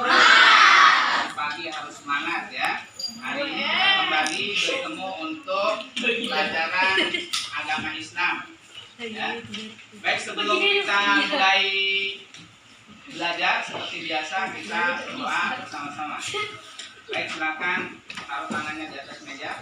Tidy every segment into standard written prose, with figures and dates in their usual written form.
Pagi harus semangat ya. Hari ini kita kembali bertemu untuk pelajaran agama Islam. Ya. Baik, sebelum kita mulai belajar seperti biasa kita berdoa bersama-sama. Baik, silakan taruh tangannya di atas meja.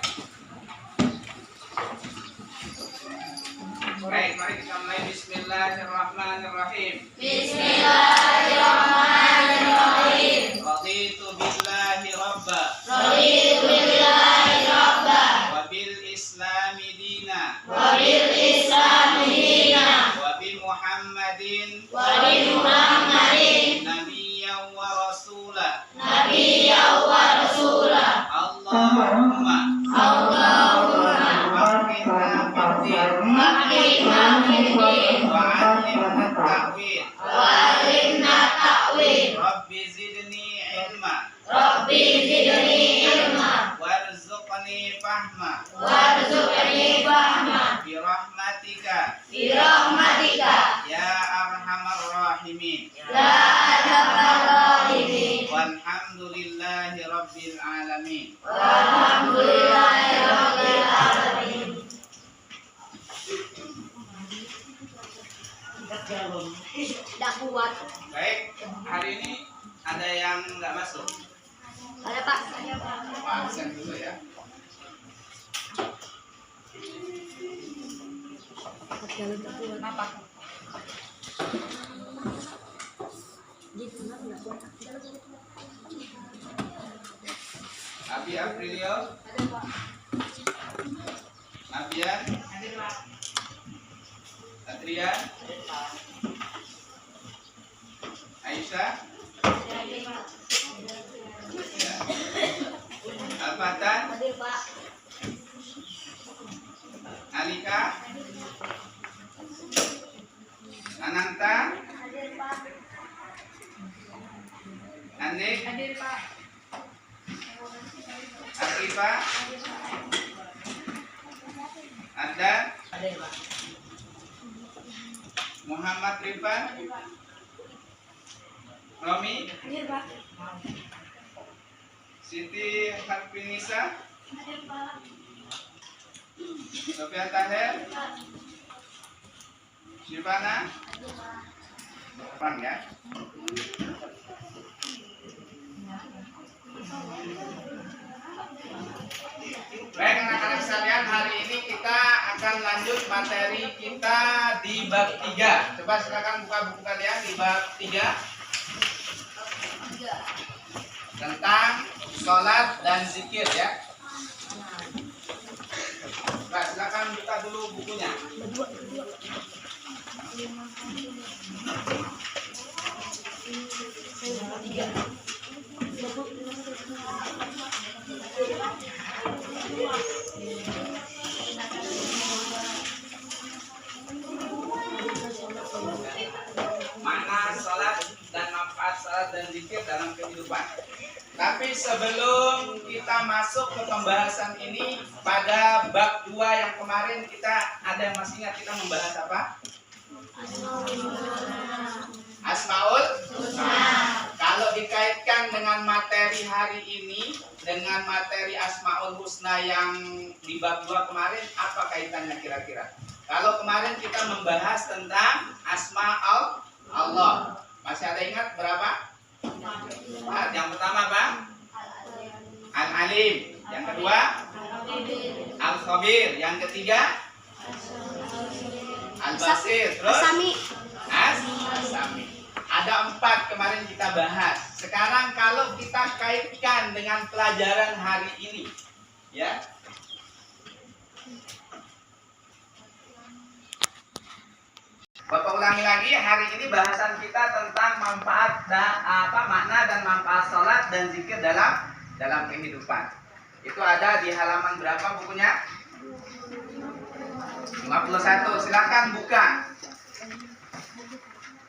Baik, mari kita mulai. Bismillahirrahmanirrahim. Bismillahirrahmanirrahim. Raditu billahi rabba. Raditu billahi rabba. Wa bil islami dina. Wa bil islami dina. Wa bi Muhammadin. Wa bi Muhammadin. Nabiyyan wa rasula. Nabiyyan wa rasula. Allahumma. Allahumma. Faqihna fid-din. Faqihna fid-din. Wa 'allimna at-ta'wil. Wa 'allimna at-ta'wil. Rabbi zidni ilma. Rabbi zidni ilma. Warzuqni fahma. Warzuqni fahma. Bi rahmatika. Bi rahmatika. Ya arhamar rahimin. Ya arhamar rahimin. Walhamdulillahi rabbil alamin. Walhamdulillahi rabbil alamin. Tidak kuat. Baik, hari ini ada yang nggak masuk. Ada Pak. Pak absen dulu ya. Kenapa? Abi Aprilio. Nabian. Satria. Aisyah. Ya. Al-Fatan. Hadir Pak. Alika. Ananta. Hadir Pak. Anik. Hadir Pak. Akifah. Adnan. Hadir Pak. Muhammad Rifan. Romi. Hadir Pak. Siti Harfinisa. Hadir Pak. Sofian Tahir. Sivana. Depan ya. Baik anak-anak sekalian, hari ini kita akan lanjut materi kita di bab 3. Coba silakan buka buku kalian di bab 3 tentang sholat dan zikir ya. Nah, silakan buka dulu bukunya. Makna sholat dan manfaat sholat dan zikir dalam kehidupan. Tapi sebelum kita masuk ke pembahasan ini, pada bab 2 yang kemarin kita ada yang masih ingat kita membahas apa? Asmaul Husna. Kalau dikaitkan dengan materi hari ini, dengan materi Asmaul Husna yang di bab 2 kemarin, apa kaitannya kira-kira? Kalau kemarin kita membahas tentang Asma Allah, masih ada ingat berapa? Yang pertama apa? Al-Alim. Yang kedua Al-Khabir. Yang ketiga Al-Basir. Terus As-Sami. Ada 4 kemarin kita bahas. Sekarang kalau kita kaitkan dengan pelajaran hari ini, ya. Bapak ulangi lagi, hari ini bahasan kita tentang manfaat dan makna dan manfaat sholat dan zikir dalam kehidupan. Itu ada di halaman berapa bukunya? 51. Silakan buka.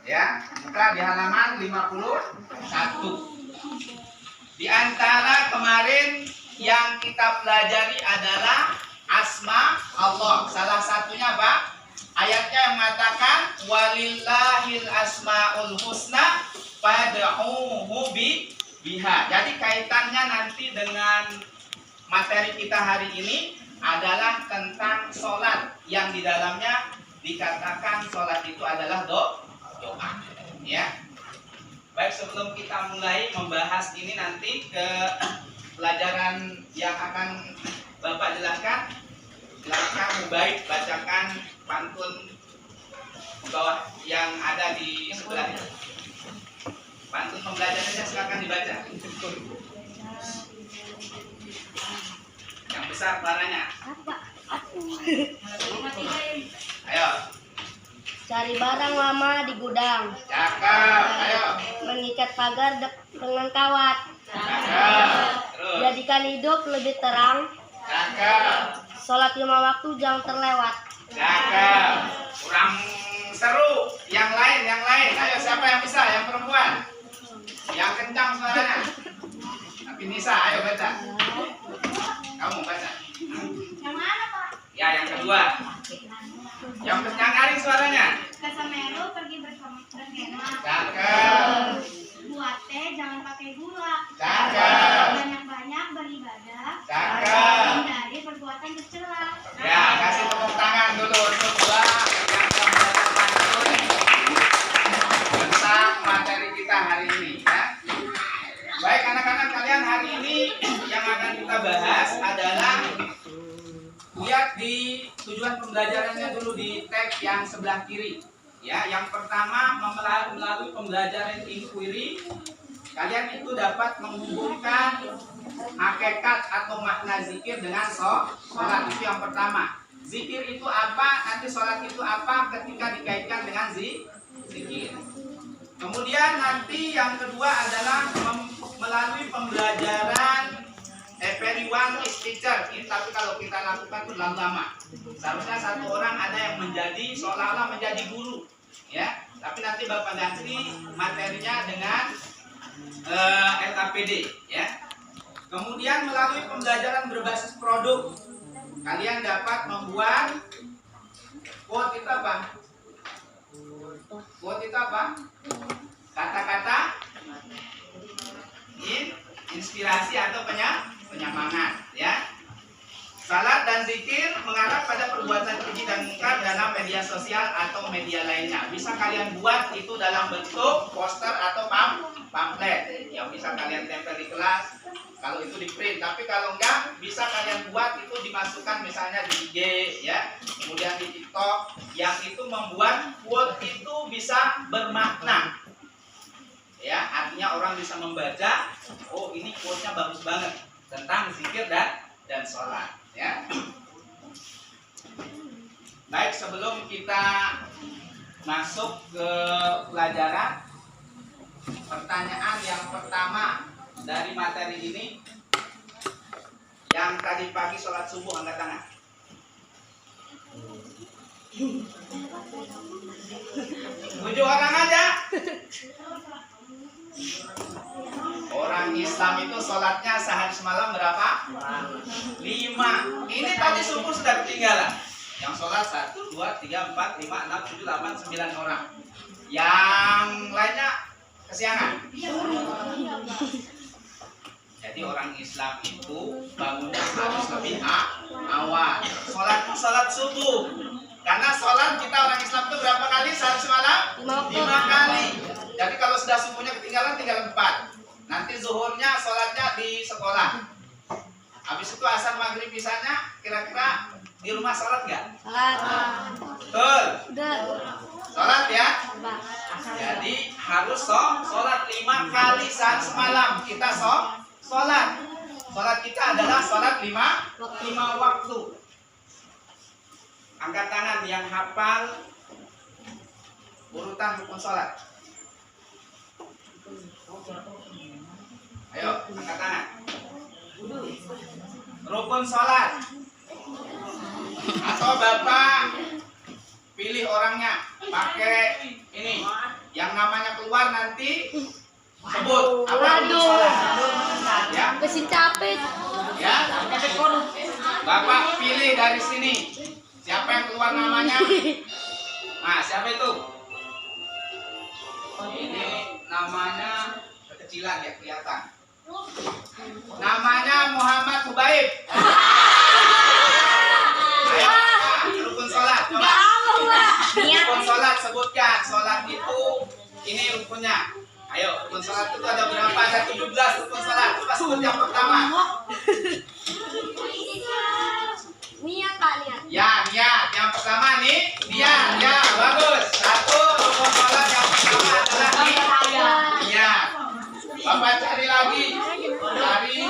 Ya, buka di halaman 51. Di antara kemarin yang kita pelajari adalah asma Allah. Salah satunya apa? Ayatnya yang mengatakan walillahil asmaul husna fad'uhu biha. Jadi kaitannya nanti dengan materi kita hari ini adalah tentang sholat yang di dalamnya dikatakan sholat itu adalah doa. Ya. Baik, sebelum kita mulai membahas ini nanti ke pelajaran yang akan Bapak jelaskan, silakan Mubaik bacakan pantun bawah yang ada di sebelah ini. Pantun pembelajarannya silakan dibaca. Yang besar suaranya. Ayo. Cari barang lama di gudang. Cakep. Ayo. Mengikat pagar dengan kawat. Cakep. Terus. Jadikan hidup lebih terang. Cakep. Sholat 5 waktu jangan terlewat. Cakep. Kurang seru. Yang lain. Ayo, siapa yang bisa? Yang perempuan. Yang kencang suaranya. Tapi Nisa, ayo baca. Kamu baca. Yang mana, Pak? Ya, yang kedua. Yang garing suaranya. Ke Semeru pergi berkemah. Cakep. Buat teh jangan pakai gula. Cakep. Banyak-banyak beribadah. Cakep. Hindari perbuatan tercela. Ya, kasih tepuk tangan dulu untuk dua yang sudah mendapatkan pantun tentang materi kita hari ini ya. Baik anak-anak, kalian hari ini yang akan kita bahas adalah, lihat di tujuan pembelajarannya dulu di tab yang sebelah kiri. Ya, yang pertama melalui pembelajaran inquiry kalian itu dapat menghubungkan hakikat atau makna zikir dengan sholat. Itu yang pertama. Zikir itu apa, nanti sholat itu apa ketika dikaitkan dengan zikir. Kemudian nanti yang kedua adalah melalui pembelajaran everyone is teacher. Ini tapi kalau kita lakukan itu lama-lama. Seharusnya satu orang ada yang menjadi seolah-olah menjadi guru, ya. Tapi nanti Bapak ganti materinya dengan LKPD, ya. Kemudian melalui pembelajaran berbasis produk, kalian dapat membuat quote itu apa? Quote itu apa? Kata-kata inspirasi atau penyemangat, ya. Salat dan zikir mengarah pada perbuatan keji dan mungkar dalam media sosial atau media lainnya. Bisa kalian buat itu dalam bentuk poster atau pamflet yang bisa kalian tempel di kelas. Kalau itu di print, tapi kalau enggak bisa kalian buat itu dimasukkan misalnya di IG, ya, kemudian di TikTok, yang itu membuat quote itu bisa bermakna. Ya, artinya orang bisa membaca, oh ini quote-nya bagus banget tentang zikir dan sholat, ya. Baik, sebelum kita masuk ke pelajaran, pertanyaan yang pertama dari materi ini, yang tadi pagi sholat subuh angkat tangan. 7 orang aja. Orang Islam itu sholatnya sehari semalam berapa? 5. Ini tadi subuh sudah ketinggalan. Yang sholat 1, 2, 3, 4, 5, 6, 7, 8, 9 orang. Yang lainnya kesiangan. Jadi orang Islam itu bangunnya harus lebih awal. Sholat subuh. Karena sholat kita orang Islam itu berapa kali sehari semalam? 5 kali. Jadi kalau sudah subuhnya ketinggalan tinggal 4. Nanti zuhurnya sholatnya di sekolah. Habis itu asar maghrib bisanya kira-kira di rumah sholat nggak? Betul. Sholat ya. Jadi harus sholat 5 kali sehari semalam. Kita sholat. Sholat kita adalah sholat 5 waktu. Angkat tangan yang hafal urutan rukun sholat. Ayo, angkat tangan. Rukun sholat. Atau Bapak pilih orangnya, pakai ini. Yang namanya keluar nanti sebut apa rukun sholat. Ya. Mesin capek. Ya. Bapak pilih dari sini. Siapa yang keluar namanya? Nah, siapa itu? Ini namanya kecilan ya kelihatan. Namanya Muhammad Hubaib. Ayo, rukun sholat. Coba. Rukun sholat sebutkan. Sholat itu ini rukunnya. Ayo, rukun sholat itu ada berapa? Ada 17 rukun sholat. Coba sebut yang pertama. Niat Pak, niat. Ya, niat. Yang pertama nih, niat. Ya, bagus. Satu rukun sholat yang pertama adalah niat. Bapak cari lagi. Cari.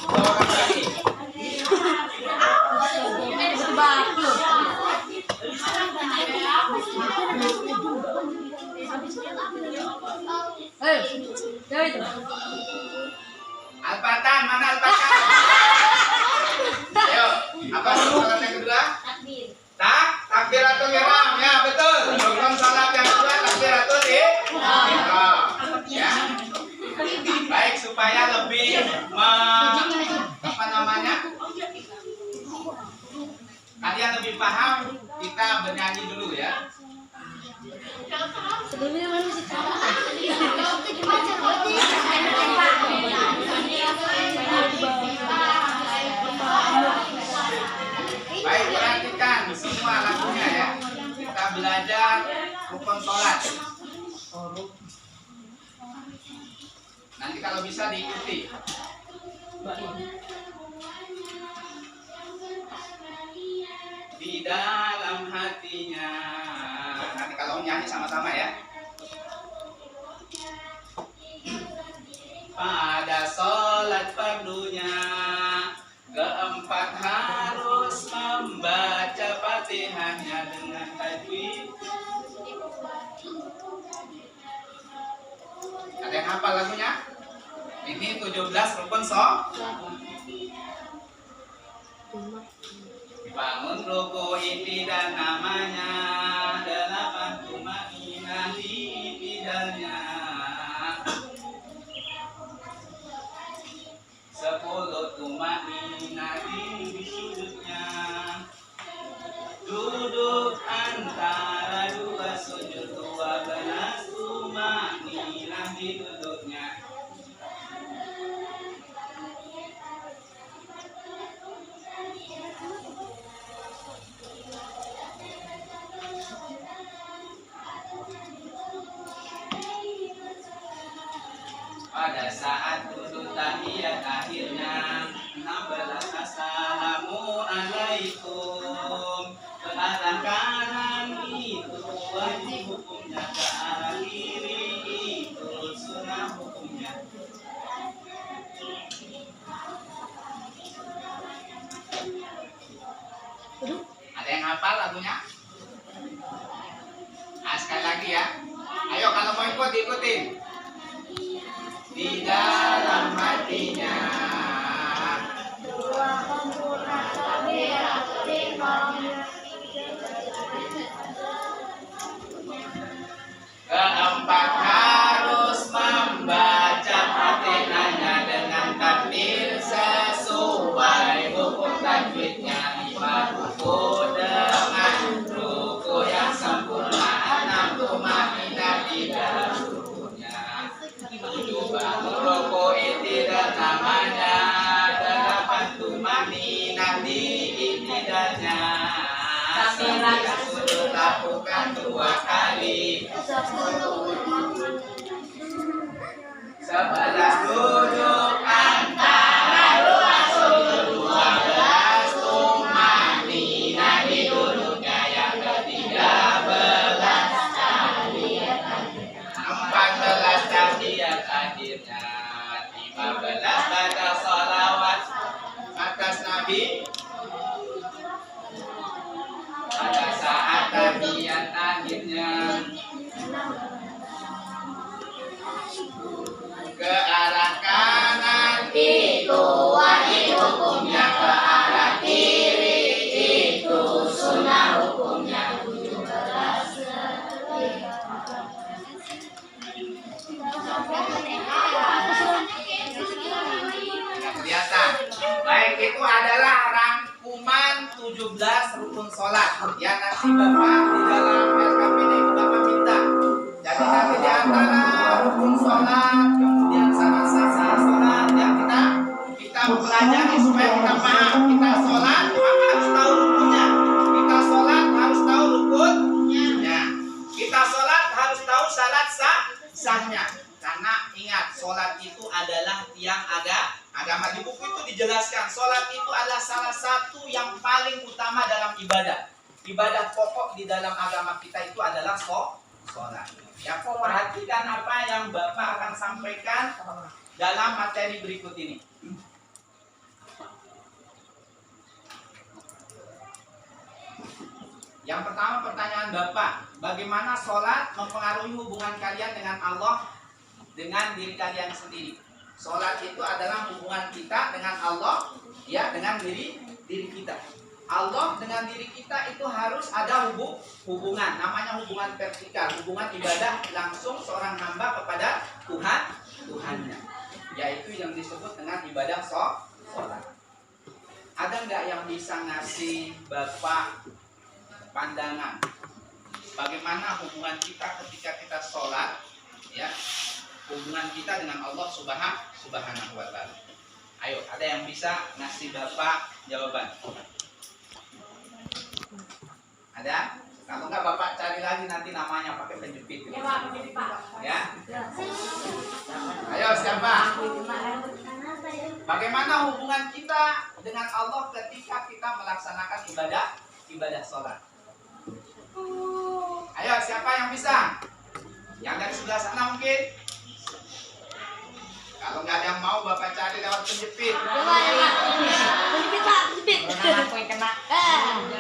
Orang lagi. Al-Fatan, mana Al-Fatan? Ayo, apa sholat yang kedua? Takbiratul ihram, ya betul. Rukun sholat yang kedua takbiratul ihram. Ya. Baik, supaya lebih apa namanya? Kalian lebih paham, kita bernyanyi dulu ya. Sebelumnya mana musik Baik, perhatikan semua lagunya ya. Kita belajar rukun sholat. Nanti kalau bisa diikuti. Di dalam hatinya. Nanti kalau nyanyi sama-sama ya. Pada sholat fardunya keempat harus membaca Fatihahnya dengan tajwid. Ada yang hafal lagunya? Ini 17 rukun sholat. Bangun ruku inti dan namanya, delapan tumainah di bidalnya, 10 tumainah di sujudnya, duduk antara dua sujud, 12 tumainah di duduknya. Pada saat duduk tahiyat akhirnya 16 assalamualaikum. Ke arah kanan itu wajib hukumnya, ke arah kiri itu sunnah hukumnya. Ada yang hafal lagunya? Sekali lagi ya. Ayo kalau mau ikut diikutin. Di dalam hatinya keempat harus membaca Fatihahnya dengan takbir sesuai hukum tajwidnya. 5 ruku dengan ruku yang sempurna, 6 tumainah di dalam rukunya, 7 bangun ruku inti dan namanya, 8 tumainah di intidalnya, 9 sujud lakukan 2 kali, 11 duduk antara dua sujud, 12 tumainah di duduknya, yang ke-13 14 tahiyat akhirnya, 15 baca sholawat atas Nabi pada saat tahiyat akhirnya. Ke arah kanan itu wajib hukumnya, ke arah kiri itu sunnah hukumnya. 17 kelihatan. Baik, itu adalah rangkuman 17 rukun sholat yang nanti Bapak di dalam RKPD itu Bapak minta. Jadi nanti di antara rukun sholat sholat, kemudian syarat-syarat sholat yang kita pelajari supaya kita paham. Kita sholat maka harus tahu rukunnya. Kita sholat harus tahu rukunnya. Kita sholat harus tahu syarat sahnya. Karena ingat, sholat itu adalah tiang agama. Di buku itu dijelaskan, sholat itu adalah salah satu yang paling utama dalam ibadah. Ibadah pokok di dalam agama kita itu adalah sholat. Ya, perhatikan apa yang Bapak akan sampaikan dalam materi berikut ini. Yang pertama, pertanyaan Bapak, bagaimana sholat mempengaruhi hubungan kalian dengan Allah, dengan diri kalian sendiri? Sholat itu adalah hubungan kita dengan Allah, ya, dengan diri kita. Allah dengan diri kita itu harus ada hubungan, namanya hubungan vertikal, hubungan ibadah langsung seorang hamba kepada Tuhannya, yaitu yang disebut dengan ibadah sholat. Ada nggak yang bisa ngasih Bapak pandangan bagaimana hubungan kita ketika kita sholat, ya, hubungan kita dengan Allah Subhanahu wa Ta'ala? Ayo, ada yang bisa ngasih Bapak jawaban? Ada? Kalau nggak Bapak cari lagi nanti namanya pakai penjepit. Ya. Ayo, siapa? Bagaimana hubungan kita dengan Allah ketika kita melaksanakan ibadah sholat? Ayo, siapa yang bisa? Yang dari sebelah sana mungkin? Kalau nggak ada yang mau, Bapak cari lewat penjepit. Penjepit.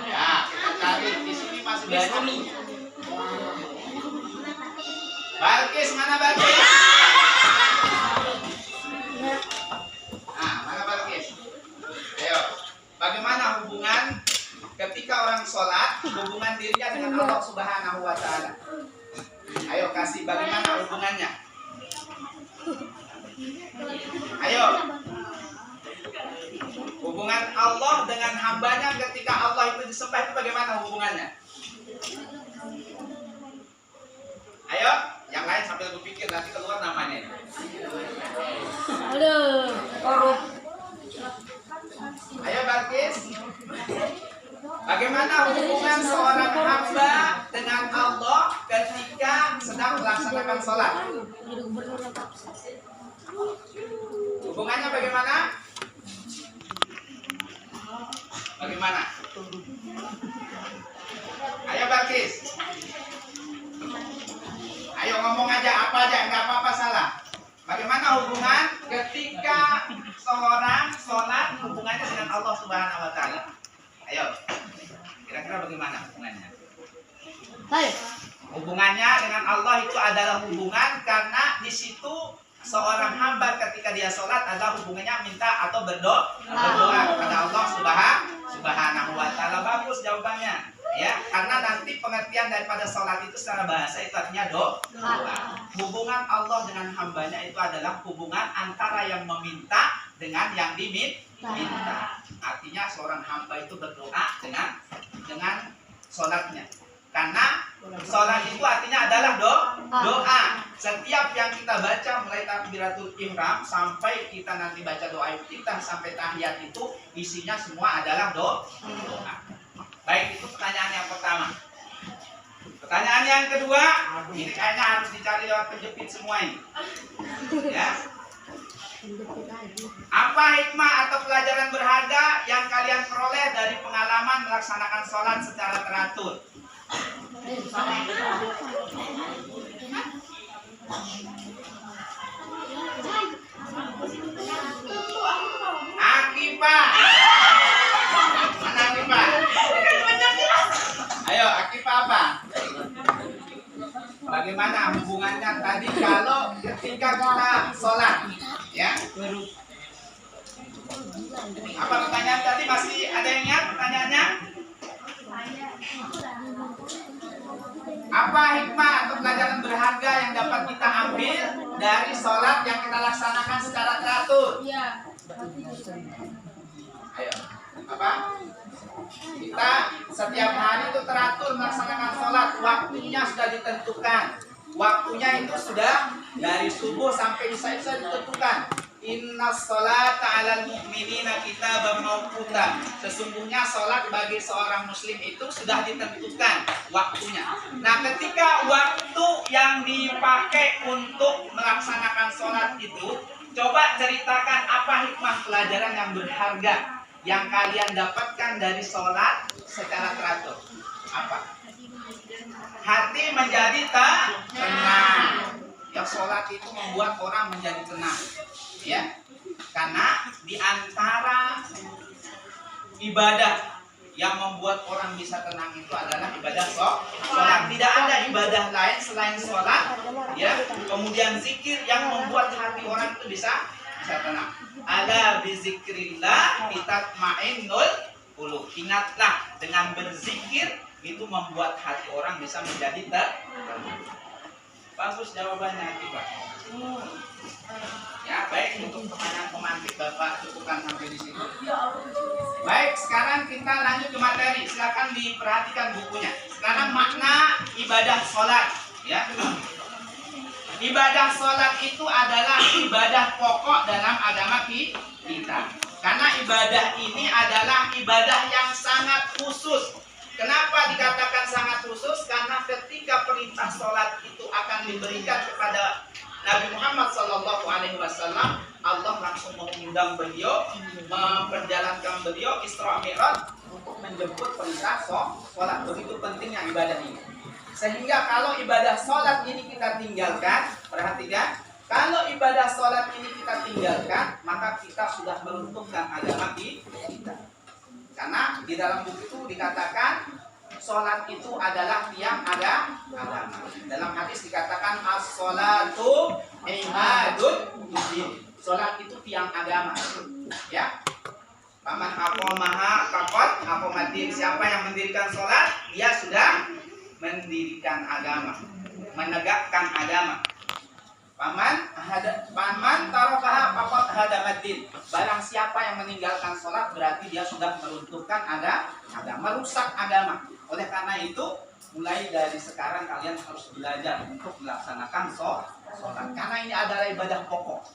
Ya, kita cari di sini masih banyak nih. Balkis, mana Balkis? Nah, mana Balkis? Ayo, bagaimana hubungan ketika orang sholat, hubungan dirinya dengan Allah Subhanahu wa Ta'ala? Ayo, kasih bagaimana hubungannya? Ayo. Hubungan Allah dengan hambanya ketika Allah itu disembah itu bagaimana hubungannya? Ayo, yang lain sambil berpikir nanti keluar namanya. Aduh, korup. Ayo Balkis. Bagaimana hubungan seorang hamba dengan Allah ketika sedang melaksanakan sholat? Hubungannya bagaimana? Bagaimana? Ayo Balkis. Ayo ngomong aja, apa aja, nggak apa-apa salah. Bagaimana hubungan ketika seorang sholat hubungannya dengan Allah Subhanahu wa Ta'ala? Ayo, kira-kira bagaimana hubungannya? Hai. Hubungannya dengan Allah itu adalah hubungan karena di situ seorang hamba ketika dia sholat adalah hubungannya minta atau berdoa kepada Allah Subhanahu wa Ta'ala. Bagus jawabannya, ya, karena nanti pengertian daripada sholat itu secara bahasa itu artinya doa. Hubungan Allah dengan hambanya itu adalah hubungan antara yang meminta dengan yang diminta. Artinya seorang hamba itu berdoa dengan sholatnya. Karena sholat itu artinya adalah doa. Setiap yang kita baca mulai takbiratul ihram sampai kita nanti baca doa iftitah sampai tahiyat itu isinya semua adalah doa. Baik, itu pertanyaan yang pertama. Pertanyaan yang kedua, ini kayaknya harus dicari lewat penjepit semua ini. Ya. Apa hikmah atau pelajaran berharga yang kalian peroleh dari pengalaman melaksanakan sholat secara teratur? Akifah. Mana Akifah? Ayo, Akifah apa? Bagaimana hubungannya tadi kalau ketika kita sholat, ya? Apa pertanyaan tadi? Masih ada yang ingat pertanyaannya? Apa hikmah atau pelajaran berharga yang dapat kita ambil dari sholat yang kita laksanakan secara teratur? Ayo, apa? Kita setiap hari itu teratur melaksanakan sholat, waktunya sudah ditentukan, waktunya itu sudah Dari subuh sampai isya ditentukan. Inna sholata 'alal mu'minina kitaban mawquta. Sesungguhnya sholat bagi seorang muslim itu sudah ditentukan waktunya. Nah, ketika waktu yang dipakai untuk melaksanakan sholat itu, coba ceritakan apa hikmah pelajaran yang berharga yang kalian dapatkan dari sholat secara teratur. Apa? Hati menjadi tenang. Ya, sholat itu membuat orang menjadi tenang. Ya, karena di antara ibadah yang membuat orang bisa tenang itu adalah ibadah sholat. Tidak ada ibadah lain selain sholat. Ya, kemudian zikir yang membuat hati orang itu bisa tenang. Ala bizikrillah tatma'innul qulub. Ingatlah, dengan berzikir itu membuat hati orang bisa menjadi tenang. Bagus jawabannya, Pak. Ya, baik, untuk pertanyaan pemantik Bapak cukupkan sampai di situ. Baik, sekarang kita lanjut ke materi. Silakan diperhatikan bukunya. Sekarang makna ibadah sholat. Ya, ibadah sholat itu adalah ibadah pokok dalam agama kita. Karena ibadah ini adalah ibadah yang sangat khusus. Kenapa dikatakan sangat khusus? Karena ketika perintah sholat itu akan diberikan kepada Nabi Muhammad SAW, Allah langsung mengundang beliau, memperjalankan beliau Isra Mi'raj untuk menjemput perintah sholat. Begitu pentingnya ibadah ini. Sehingga kalau ibadah sholat ini kita tinggalkan, perhatikan, kalau ibadah sholat ini kita tinggalkan, maka kita sudah meruntuhkan agama kita. Karena di dalam buku itu dikatakan sholat itu adalah tiang agama. Dalam hadis dikatakan as-sholatu imadud din. Sholat itu tiang agama. Ya. Paman aqamaha faqad aqamaddin. Siapa yang mendirikan sholat, dia sudah mendirikan agama, menegakkan agama. Paman tarakaha faqad hadamaddin. Barang siapa yang meninggalkan sholat berarti dia sudah meruntuhkan agama, merusak agama. Oleh karena itu, mulai dari sekarang kalian harus belajar untuk melaksanakan sholat. Karena ini adalah ibadah pokok.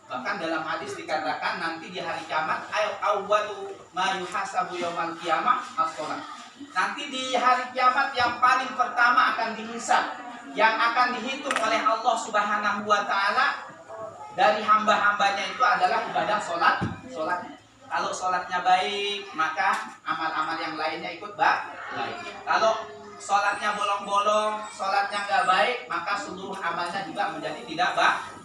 Bahkan dalam hadis dikatakan nanti di hari kiamat awwalu ma yuhasabu yaumal qiyamah as-sholat. Nanti di hari kiamat yang paling pertama akan dihisab, yang akan dihitung oleh Allah Subhanahu wa taala dari hamba-hambanya itu adalah ibadah sholat. Kalau sholatnya baik, maka amal-amal yang lainnya ikut baik. Kalau sholatnya bolong-bolong, sholatnya nggak baik, maka seluruh amalnya juga menjadi tidak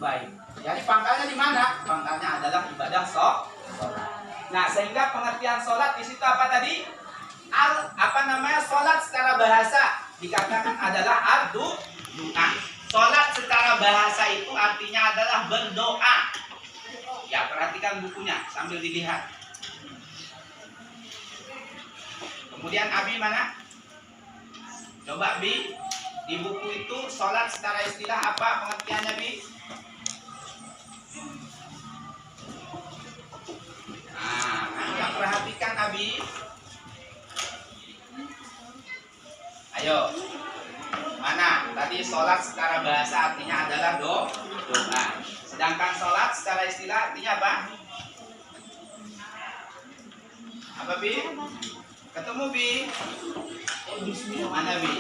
baik. Jadi pangkalnya di mana? Pangkalnya adalah ibadah sholat. Nah, sehingga pengertian sholat di situ apa tadi? Sholat secara bahasa dikatakan adalah doa. Sholat secara bahasa itu artinya adalah berdoa. Ya, perhatikan bukunya sambil dilihat. Kemudian Abi mana? Coba Bi, di buku itu sholat secara istilah apa pengertiannya Bi? Nah, Anda perhatikan Abi. Ayo, mana? Tadi sholat secara bahasa artinya adalah doa. Sedangkan sholat secara istilah artinya apa? Apa Bi? Ketemu Bi? Mana Bi?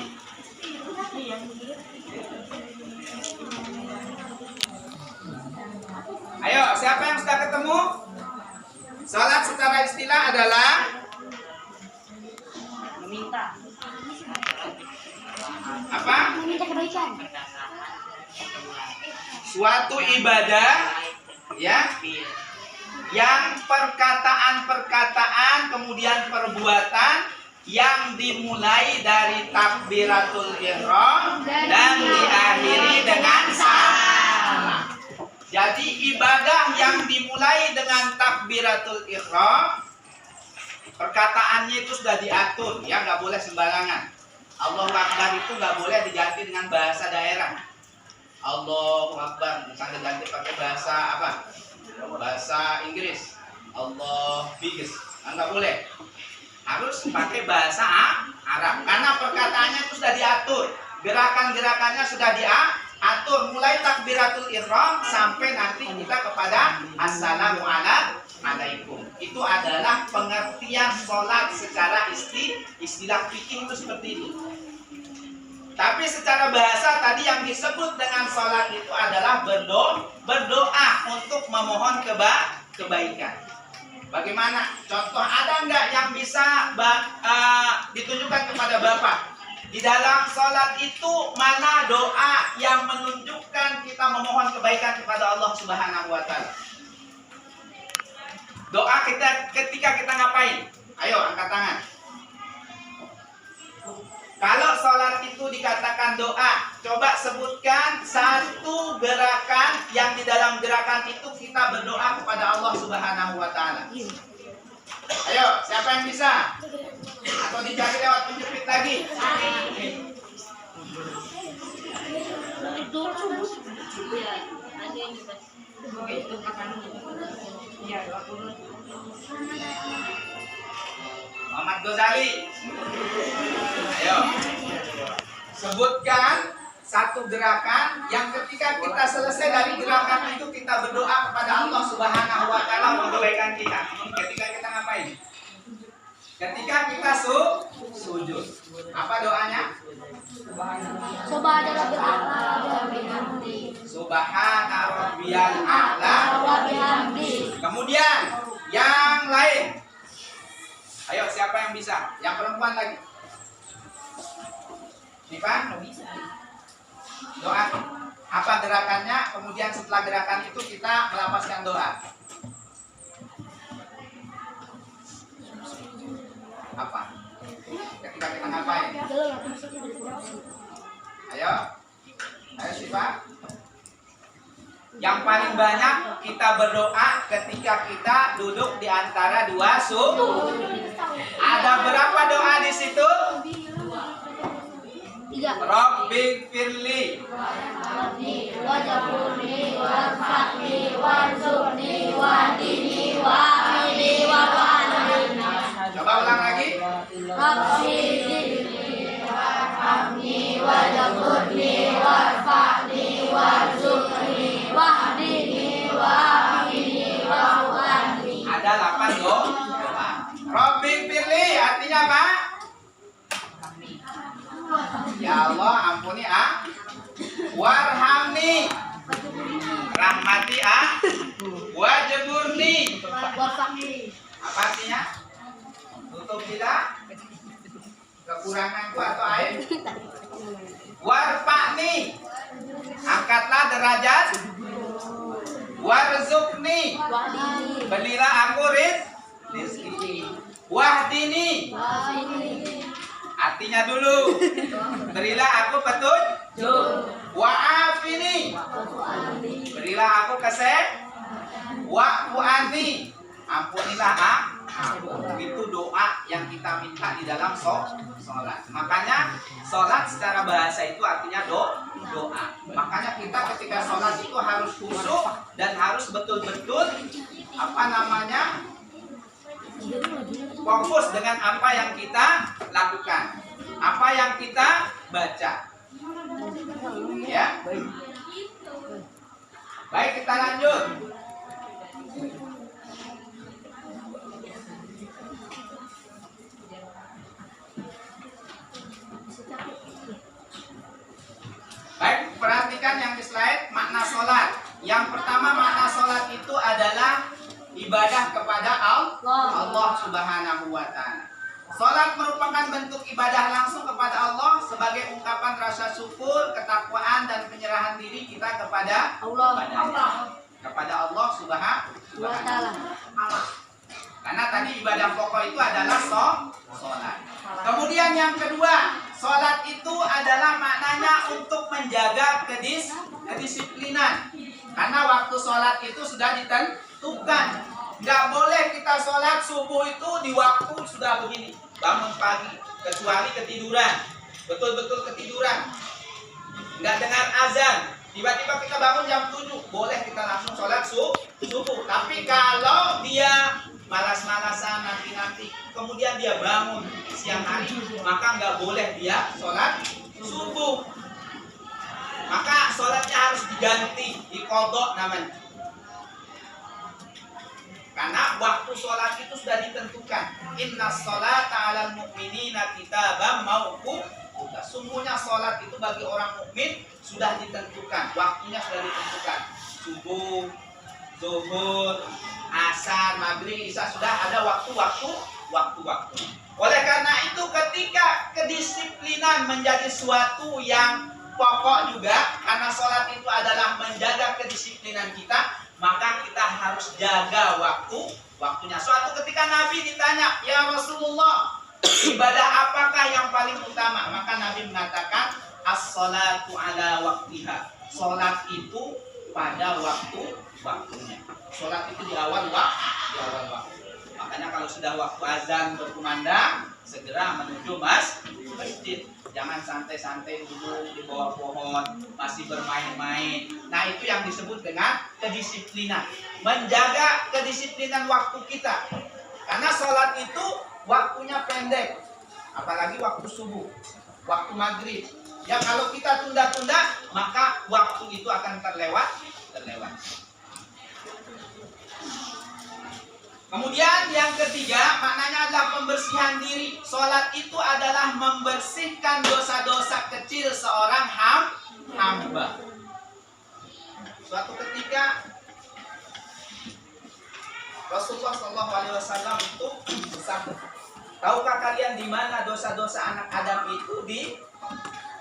Ayo, siapa yang sudah ketemu? Sholat secara istilah adalah Meminta. apa? Meminta kebaikan. Suatu ibadah ya yang perkataan kemudian perbuatan yang dimulai dari takbiratul ihram dan diakhiri dengan salam. Jadi ibadah yang dimulai dengan takbiratul ihram, perkataannya itu sudah diatur, ya, nggak boleh sembarangan. Allahu Akbar itu nggak boleh diganti dengan bahasa daerah. Allahu Akbar misalnya ganti pakai bahasa apa? Bahasa Inggris. Allah biggest, nggak boleh. Harus pakai bahasa Arab karena perkataannya itu sudah diatur, gerakan-gerakannya sudah diatur. atur mulai takbiratul ihram sampai nanti kita kepada assalamualaikum. Itu adalah pengertian sholat secara istilah fikih itu seperti itu. Tapi secara bahasa tadi yang disebut dengan sholat itu adalah berdoa untuk memohon kebaikan. Bagaimana? Contoh ada nggak yang bisa ditunjukkan kepada Bapak? Di dalam sholat itu mana doa yang menunjukkan kita memohon kebaikan kepada Allah Subhanahu wa Ta'ala? Doa kita ketika kita ngapain? Ayo angkat tangan. Kalau sholat itu dikatakan doa, coba sebutkan satu gerakan yang di dalam gerakan itu kita berdoa kepada Allah Subhanahu wa Ta'ala. Ayo, siapa yang bisa? Atau dicari lewat penjepit lagi? Muhammad Ghazali. Ayo, sebutkan satu gerakan yang ketika kita selesai dari gerakan itu kita berdoa kepada Allah Subhanahu wa Ta'ala mengkebaikan kita. Ketika kita ngapain? Ketika kita sujud. Apa doanya? Subhana Rabbiyal a'la wa bihamdi. Kemudian yang lain. Ayo, siapa yang bisa? Yang perempuan lagi. Nih Pak, doa. Apa gerakannya? Kemudian setelah gerakan itu kita melapaskan doa. Apa? Ketika kita ngapain? Ayo Siva. Yang paling banyak kita berdoa ketika kita duduk di antara dua sujud. Ada berapa doa di situ? 3. Rabbi firli Wajabuni warfaqni warzuqni wahdini wa'ini wa'afini. Coba ulang lagi. Rabbi zidni warhamni wajabuni warfaqni warzuqni wahdini wa'afini wa'afini. Ada 8 doa. Rabbi firli artinya apa? Ya Allah ampuni warhamni rahmati wajburni Warfaqni. apa artinya? Tutup tidak kekuranganku atau aib. Warfa'ni angkatlah derajat. Warzukni Wahdini. berilah aku rizki. Wahdini artinya dulu berilah aku petunjuk. Wa'afini berilah aku wa'fu anni ampunilah aku. Itu doa yang kita minta di dalam sholat. Makanya sholat secara bahasa itu artinya doa. Makanya kita ketika sholat itu harus khusyuk dan harus betul-betul fokus dengan apa yang kita lakukan, apa yang kita baca. Ya. Baik, kita lanjut. Baik, perhatikan yang di slide makna sholat. Yang pertama makna sholat itu adalah ibadah kepada Allah Subhanahu wa Ta'ala. Sholat merupakan bentuk ibadah langsung kepada Allah sebagai ungkapan rasa syukur, ketakwaan dan penyerahan diri kita kepada kepada Allah Subhanahu wa Ta'ala. Karena tadi ibadah pokok itu adalah sholat. Kemudian yang kedua, sholat itu adalah maknanya untuk menjaga kedisiplinan. Karena waktu sholat itu sudah ditentukan. Nggak boleh kita sholat subuh itu di waktu sudah begini, bangun pagi, kecuali ketiduran, betul-betul ketiduran, nggak dengar azan, tiba-tiba kita bangun jam 7, boleh kita langsung sholat subuh. Tapi kalau dia malas-malasan nanti, kemudian dia bangun siang hari, maka nggak boleh dia sholat subuh. maka sholatnya harus diganti, diqadha namanya. Karena waktu sholat itu sudah ditentukan. Inna sholata 'alal mu'minina kitaban mawquta. Sungguhnya sholat itu bagi orang mukmin sudah ditentukan, waktunya sudah ditentukan. Subuh, zuhur, asar, maghrib, isya, sudah ada waktu-waktu. Oleh karena itu ketika kedisiplinan menjadi suatu yang pokok juga, karena sholat itu adalah menjaga kedisiplinan kita, maka kita harus jaga waktunya. Suatu ketika Nabi ditanya, "Ya Rasulullah, ibadah apakah yang paling utama?" Maka Nabi mengatakan, "As-sholatu ala waktiha." Sholat itu pada waktunya. Sholat itu di awal waktu. Makanya kalau sudah waktu azan berkumandang, segera menuju masjid. Jangan santai-santai duduk di bawah pohon, masih bermain-main. Nah, itu yang disebut dengan kedisiplinan. Menjaga kedisiplinan waktu kita. Karena sholat itu waktunya pendek. Apalagi waktu subuh, waktu maghrib. Ya, kalau kita tunda-tunda, maka waktu itu akan terlewat. Kemudian yang ketiga, maknanya adalah pembersihan diri. Sholat itu adalah membersihkan dosa-dosa kecil seorang hamba. Suatu ketika Rasulullah SAW itu bersabda, "Tahukah kalian di mana dosa-dosa anak Adam itu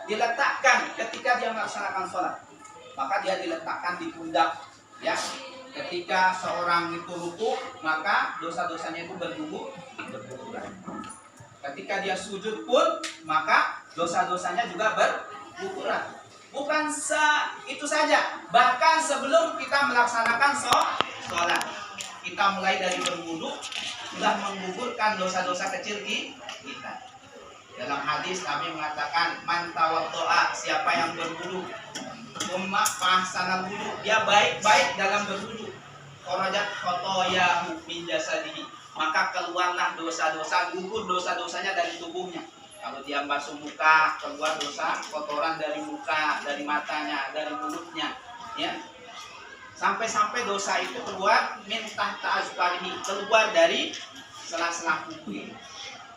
diletakkan ketika dia melaksanakan sholat?" Maka dia diletakkan di pundak, ya. Ketika seorang itu rukuk, maka dosa-dosanya itu berguguran. Ketika dia sujud pun, maka dosa-dosanya juga berguguran. Bukan itu saja, bahkan sebelum kita melaksanakan sholat, kita mulai dari berwudu sudah menggugurkan dosa-dosa kecil kita. Dalam hadis Nabi mengatakan, "Man tawaddo'a," siapa yang berwudu, "umma fahsanal wudu," dia baik-baik dalam berwudu, "kharajat khotoyahu min jasadihi," maka keluarlah dosa-dosa, gugur dosa-dosanya dari tubuhnya. Kalau dia basuh muka, keluar dosa kotoran dari muka, dari matanya, dari mulutnya, ya. Sampai-sampai dosa itu keluar min tahta azfarihi, keluar dari sela-sela kuku.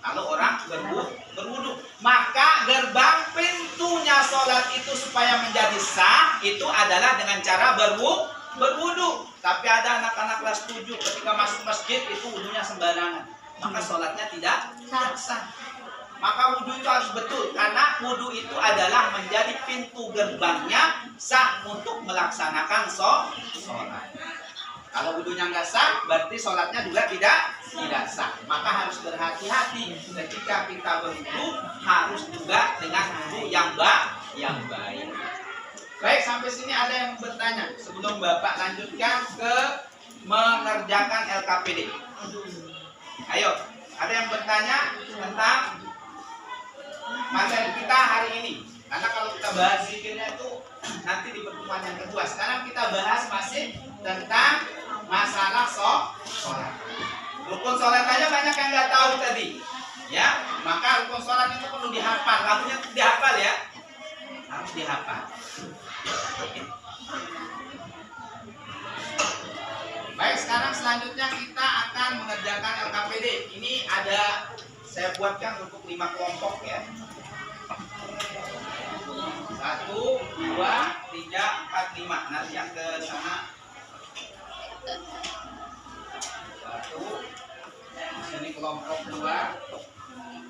Kalau orang berwudu, maka gerbang pintunya sholat itu supaya menjadi sah itu adalah dengan cara berwudu. Tapi ada anak-anak kelas 7 ketika masuk masjid itu wudunya sembarangan, maka sholatnya tidak sah. Maka wudu itu harus betul, karena wudu itu adalah menjadi pintu gerbangnya sah untuk melaksanakan sholat. Kalau wudunya nggak sah, berarti sholatnya juga tidak sah. Maka harus berhati-hati ketika kita berwudu, harus juga dengan wudu yang baik. Baik, sampai sini ada yang bertanya sebelum Bapak lanjutkan ke mengerjakan LKPD. Ayo, ada yang bertanya tentang materi kita hari ini. Karena kalau kita bahas zikirnya itu nanti di pertemuan yang kedua. Sekarang kita bahas masih tentang masalah sholat. Rukun sholat aja banyak yang nggak tahu tadi, ya. Maka rukun sholat itu perlu dihafal. Lagunya dihafal ya, harus dihafal. Baik, sekarang selanjutnya kita akan mengerjakan LKPD. Ini ada saya buatkan untuk 5 kelompok ya. 1, 2, 3, 4, 5. Nanti yang ke sana 1. Ini kelompok 2.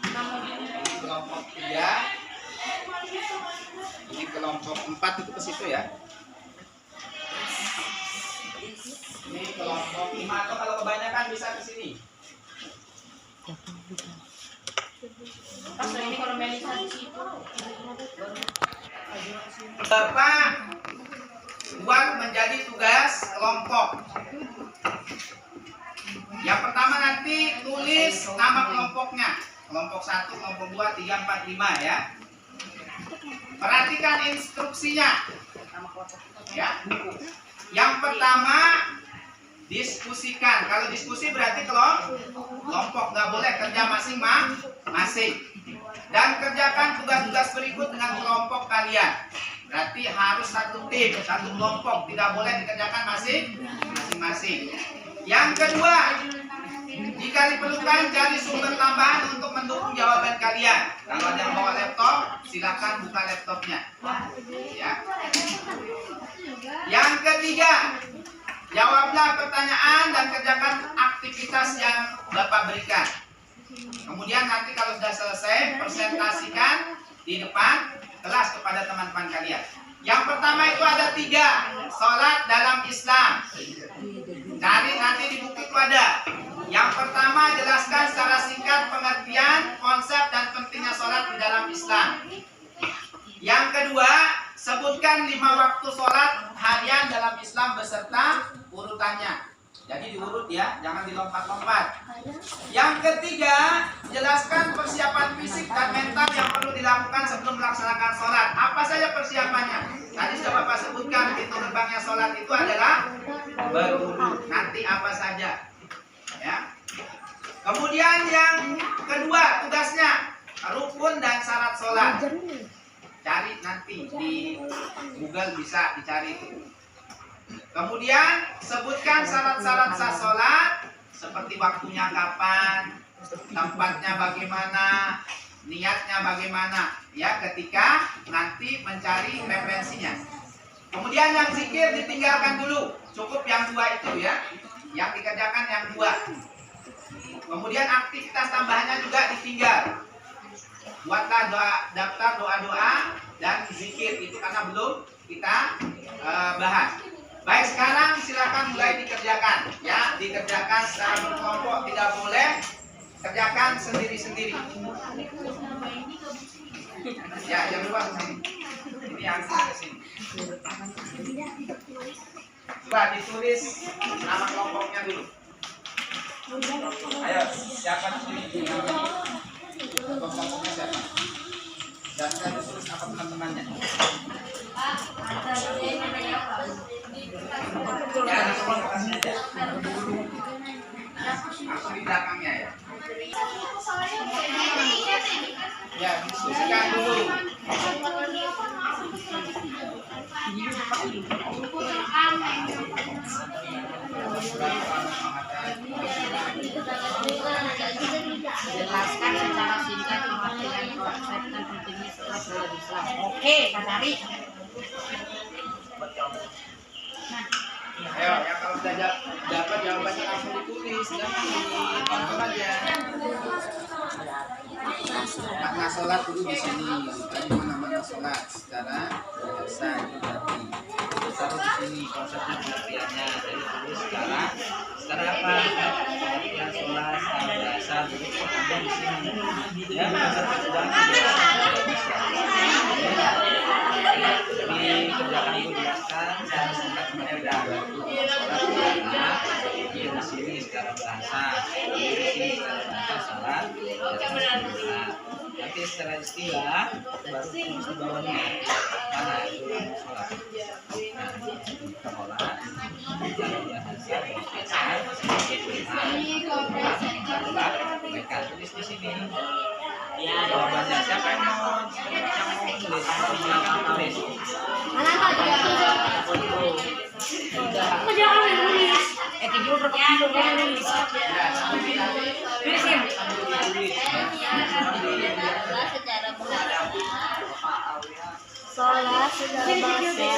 Ini kelompok 3. Ini kelompok 4 itu ke situ ya. Ini kelompok 5 atau kalau kebanyakan bisa ke sini. Ini kalau di situ. Bapak buat menjadi tugas kelompok. Yang pertama nanti tulis nama kelompoknya. Kelompok 1, kelompok 2, 3, 4, 5 ya. Perhatikan instruksinya. Ya. Yang pertama diskusikan. Kalau diskusi berarti kelompok, nggak boleh kerja masing-masing. Dan kerjakan tugas-tugas berikut dengan kelompok kalian. Berarti harus satu tim, satu kelompok, tidak boleh dikerjakan masing-masing. Yang kedua, jika diperlukan cari sumber tambahan untuk mendukung jawaban kalian. Kalau ada yang bawa laptop, silakan buka laptopnya. Ya. Yang ketiga, jawablah pertanyaan dan kerjakan aktivitas yang Bapak berikan. Kemudian nanti kalau sudah selesai, presentasikan di depan kelas kepada teman-teman kalian. Yang pertama itu ada 3, sholat dalam Islam. Cari nanti di buku itu ada. Yang pertama, jelaskan secara singkat pengertian, konsep dan pentingnya sholat di dalam Islam. Yang kedua, sebutkan 5 waktu sholat harian dalam Islam beserta urutannya. Jadi diurut ya, jangan dilompat-lompat. Yang ketiga, jelaskan persiapan fisik dan mental yang perlu dilakukan sebelum melaksanakan sholat. Apa saja persiapannya? Tadi sudah Bapak sebutkan, pintu gerbangnya sholat itu adalah berwudu. Nanti apa saja? Ya. Kemudian yang kedua, tugasnya rukun dan syarat sholat. Cari nanti di Google bisa dicari itu. Kemudian sebutkan syarat-syarat sah sholat, seperti waktunya kapan, tempatnya bagaimana, niatnya bagaimana, ya ketika nanti mencari referensinya. Kemudian yang zikir ditinggalkan dulu, cukup yang 2 itu ya, yang dikerjakan yang 2. Kemudian aktivitas tambahannya juga ditinggal. Buatlah daftar doa-doa dan zikir itu karena belum kita bahas. Baik, sekarang silakan mulai dikerjakan ya, dikerjakan secara berkelompok, tidak boleh kerjakan sendiri-sendiri. Ya, jangan lupa kesini. Ini yang kesini. Coba ditulis nama kelompoknya dulu. Ayo, siapa dulu? Kelompoknya siapa? Dan saya tulis apa teman-temannya. Ya, langsung di belakangnya ya. Ya, diskusikan dulu. Jelaskan secara singkat pengertian konsep dan pentingnya sholat dalam Islam. Oke, Kak Sari. Ayo, ya kalau sudah dapat jawabannya langsung ditulis, jangan ditonton aja. Makna sholat dulu di sini. Tadi mana sholat secara bahasa itu berarti. Taruh di sini konsepnya pengertiannya. Jadi tulis secara apa? Pengertian sholat secara bahasa itu ada di sini. Ya, konsepnya sudah jadi kerjakan dulu jelaskan secara singkat kemudian udah sholat di sini secara bahasa, di sini secara bahasa sholat, nanti secara istilah baru tulis di bawahnya mana itu sholat. Nah, sholat secara bahasa, mereka tulis di sini. Ya, jawabannya siapa yang mau tulis? Silakan tulis. Tidur berapa kilo kan nulis? Tulisin. Sholat secara bahasa.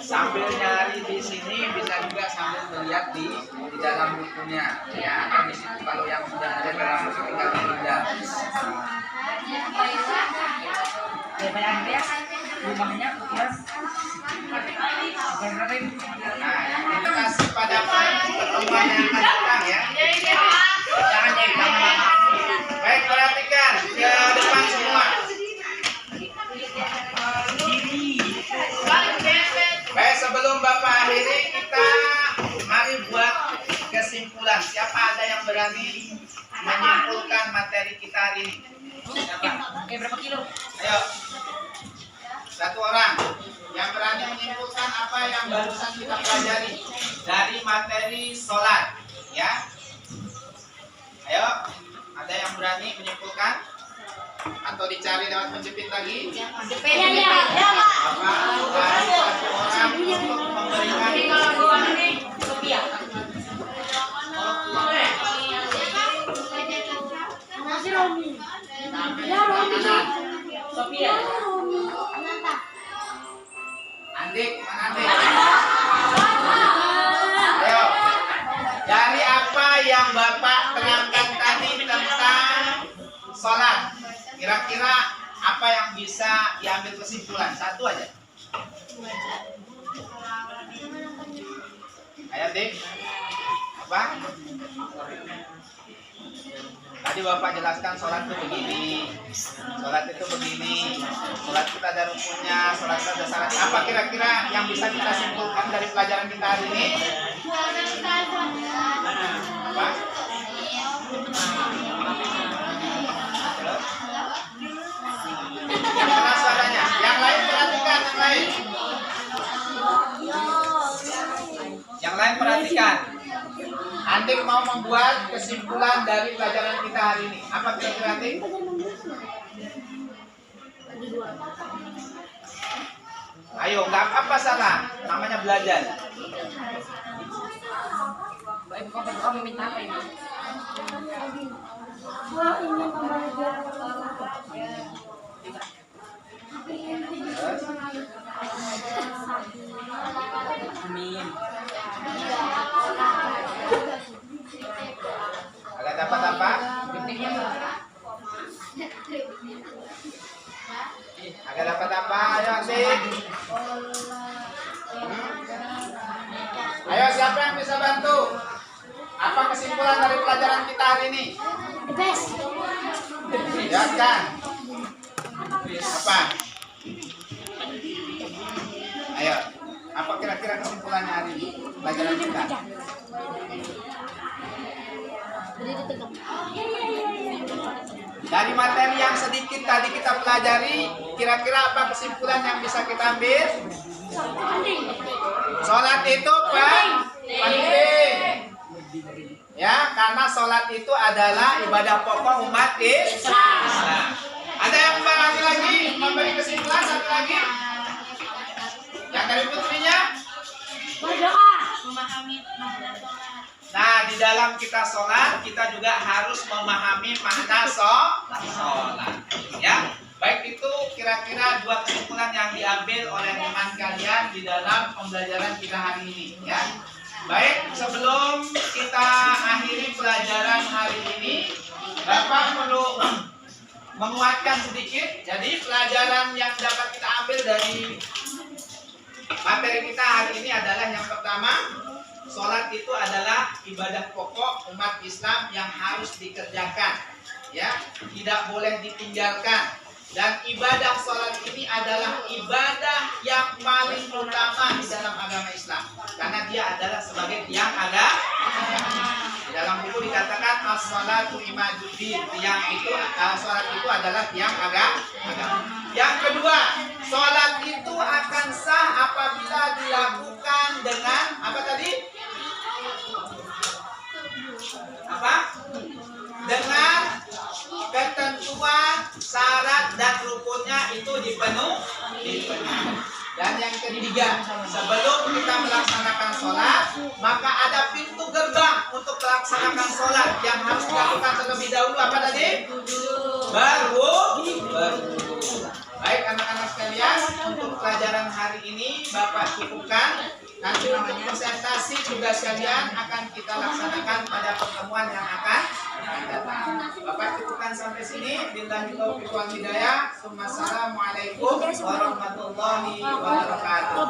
Sambil nyari di sini bisa juga sambil melihat di dalam bukunya ya. Kan di situ kalau yang sudah ada dalam buku tinggal dilihat. Rumahnya ya. Nah, kita kasih pada pertemuan yang akan datang ya. Jangan jadi lama-lama. Baik, perhatikan ke depan semua. Baik, sebelum Bapak akhiri, kita mari buat kesimpulan. Siapa ada yang berani menyimpulkan materi kita hari ini? Siapa? Berapa kilo? Ayo. Satu orang yang berani menyimpulkan apa yang barusan kita pelajari dari materi sholat, ya. Ayo, ada yang berani menyimpulkan? Atau dicari lewat menjepit lagi? Jepit. Apa? Dari satu orang untuk memberikan Andik, mana Andik? Ayo. Dari apa yang Bapak terangkan tadi tentang sholat, kira-kira apa yang bisa diambil kesimpulan? Satu aja. Ayo Dik. Apa? Tadi Bapak jelaskan sholat itu begini, sholat itu begini, sholat itu ada rukunnya, sholat itu ada syaratnya. Apa kira-kira yang bisa kita simpulkan dari pelajaran kita hari ini? Apa? Yang keras suaranya. Yang lain perhatikan, yang lain. Yang lain perhatikan. Andik mau membuat kesimpulan dari pelajaran kita hari ini. Apa kira-kira Andik? Ayo, nggak apa-apa salah. Namanya belajar. Kamu minta apa ini? Amin. Agak dapat apa? Agak dapat apa? Ayo Andik. Ayo siapa yang bisa bantu? Apa kesimpulan dari pelajaran kita hari ini? Ya kan? Apa? Ayo, apa kira-kira kesimpulannya hari ini pelajaran kita? Dari materi yang sedikit tadi kita pelajari, kira-kira apa kesimpulan yang bisa kita ambil? Sholat itu penting. Ya, karena sholat itu adalah ibadah pokok umat Islam. Ada yang lagi memberi kesimpulan satu lagi? Yang dari putrinya? Nah, di dalam kita sholat, kita juga harus memahami makna sholat. Ya, baik itu kira-kira dua kesimpulan yang diambil oleh teman kalian di dalam pembelajaran kita hari ini. Ya, baik sebelum kita akhiri pelajaran hari ini, Bapak perlu menguatkan sedikit. Jadi pelajaran yang dapat kita ambil dari materi kita hari ini adalah yang pertama, sholat itu adalah ibadah pokok umat Islam yang harus dikerjakan, ya, tidak boleh ditinggalkan. Dan ibadah sholat ini adalah ibadah yang paling utama di dalam agama Islam, karena dia adalah sebagai tiang agama. Dalam buku dikatakan as-sholatu imaduddin, tiang itu sholat itu adalah tiang agama. Yang kedua, sholat itu akan sah apabila dilakukan dengan apa tadi? Apa? Dengan ketentuan, syarat dan rukunnya itu dipenuhi. Dan yang ketiga, sebelum kita melaksanakan sholat, maka ada pintu gerbang untuk melaksanakan sholat yang harus dilakukan terlebih dahulu. Apa tadi? Berwudu. Baik anak-anak sekalian, untuk pelajaran hari ini Bapak cukupkan. Nanti untuk presentasi tugas kalian akan kita laksanakan pada pertemuan yang akan datang. Bapak cukupkan sampai sini. Billahi taufiq wal hidayah. Assalamualaikum warahmatullahi wabarakatuh.